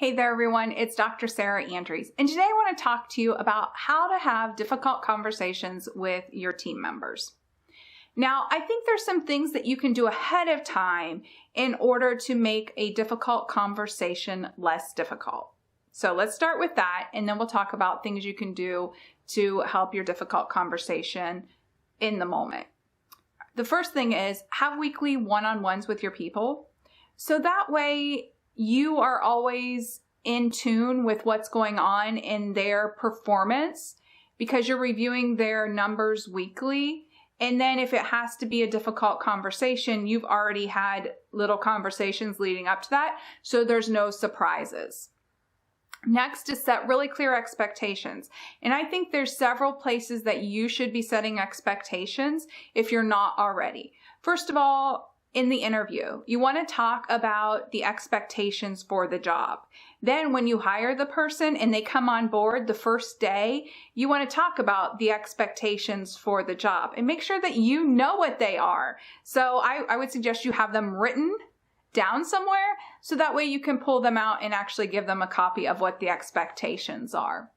Hey there everyone, it's Dr. Sarah Andreas, and today I want to talk to you about how to have difficult conversations with your team members. Now, I think there's some things that you can do ahead of time in order to make a difficult conversation less difficult. So let's start with that, and then we'll talk about things you can do to help your difficult conversation in the moment. The first thing is have weekly one-on-ones with your people. So that way you are always in tune with what's going on in their performance because you're reviewing their numbers weekly. And then if it has to be a difficult conversation, you've already had little conversations leading up to that, so there's no surprises. Next is set really clear expectations. And I think there's several places that you should be setting expectations if you're not already. First of all, in the interview, you want to talk about the expectations for the job. Then when you hire the person and they come on board the first day, you want to talk about the expectations for the job and make sure that you know what they are. So I would suggest you have them written down somewhere so that way you can pull them out and actually give them a copy of what the expectations are.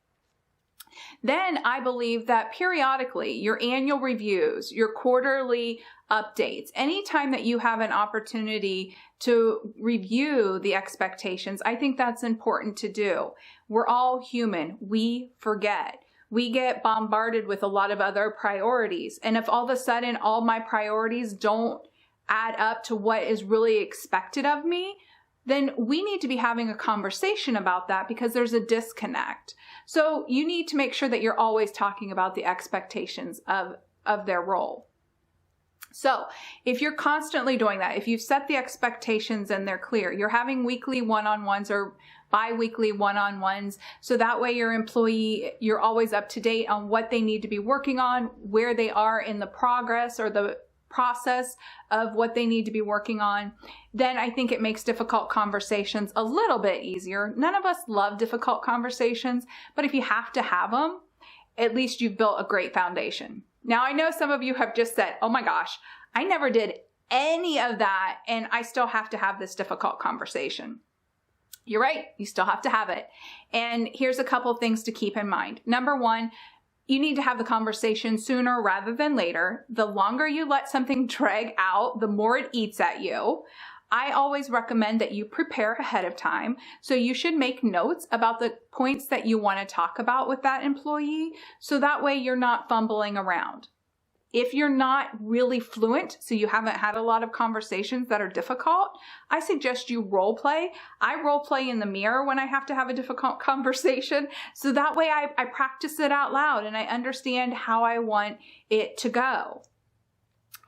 Then I believe that periodically, your annual reviews, your quarterly updates, anytime that you have an opportunity to review the expectations, I think that's important to do. We're all human. We forget. We get bombarded with a lot of other priorities. And if all of a sudden all my priorities don't add up to what is really expected of me, then we need to be having a conversation about that because there's a disconnect. So you need to make sure that you're always talking about the expectations of their role. So if you're constantly doing that, if you've set the expectations and they're clear, you're having weekly one-on-ones or bi-weekly one-on-ones, so that way your employee, you're always up to date on what they need to be working on, where they are in the progress or the process of what they need to be working on, then I think it makes difficult conversations a little bit easier. None of us love difficult conversations, but if you have to have them, at least you've built a great foundation. Now, I know some of you have just said, oh my gosh, I never did any of that and I still have to have this difficult conversation. You're right, you still have to have it. And here's a couple of things to keep in mind. Number one, you need to have the conversation sooner rather than later. The longer you let something drag out, the more it eats at you. I always recommend that you prepare ahead of time. So you should make notes about the points that you want to talk about with that employee. So that way you're not fumbling around. If you're not really fluent, so you haven't had a lot of conversations that are difficult, I suggest you role play. I role play in the mirror when I have to have a difficult conversation. So that way I practice it out loud and I understand how I want it to go.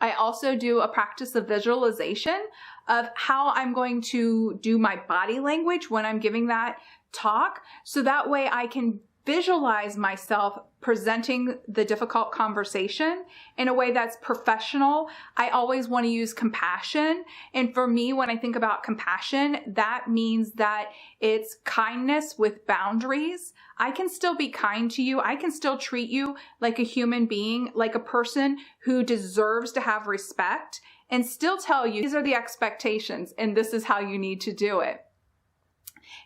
I also do a practice of visualization of how I'm going to do my body language when I'm giving that talk. So that way I can visualize myself presenting the difficult conversation in a way that's professional. I always want to use compassion. And for me, when I think about compassion, that means that it's kindness with boundaries. I can still be kind to you. I can still treat you like a human being, like a person who deserves to have respect, and still tell you these are the expectations and this is how you need to do it.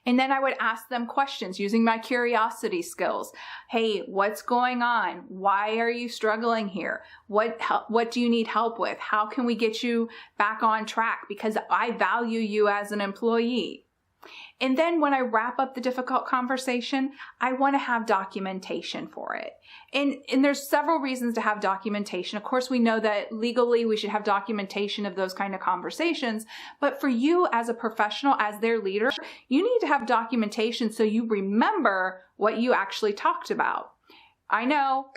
And then I would ask them questions using my curiosity skills. Hey, what's going on? Why are you struggling here? What do you need help with? How can we get you back on track? Because I value you as an employee. And then when I wrap up the difficult conversation, I want to have documentation for it. And there's several reasons to have documentation. Of course, we know that legally we should have documentation of those kind of conversations. But for you as a professional, as their leader, you need to have documentation so you remember what you actually talked about. I know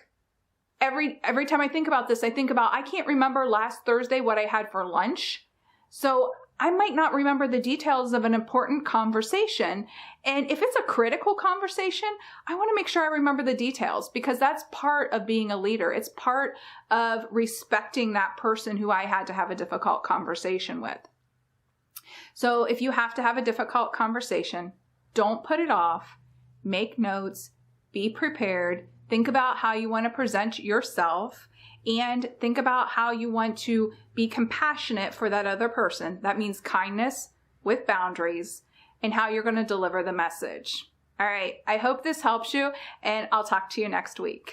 every time I think about this, I think about I can't remember last Thursday what I had for lunch. So I might not remember the details of an important conversation. And if it's a critical conversation, I want to make sure I remember the details because that's part of being a leader. It's part of respecting that person who I had to have a difficult conversation with. So if you have to have a difficult conversation, don't put it off. Make notes, be prepared, think about how you want to present yourself, and think about how you want to be compassionate for that other person. That means kindness with boundaries. in how you're going to deliver the message. All right, I hope this helps you, and I'll talk to you next week.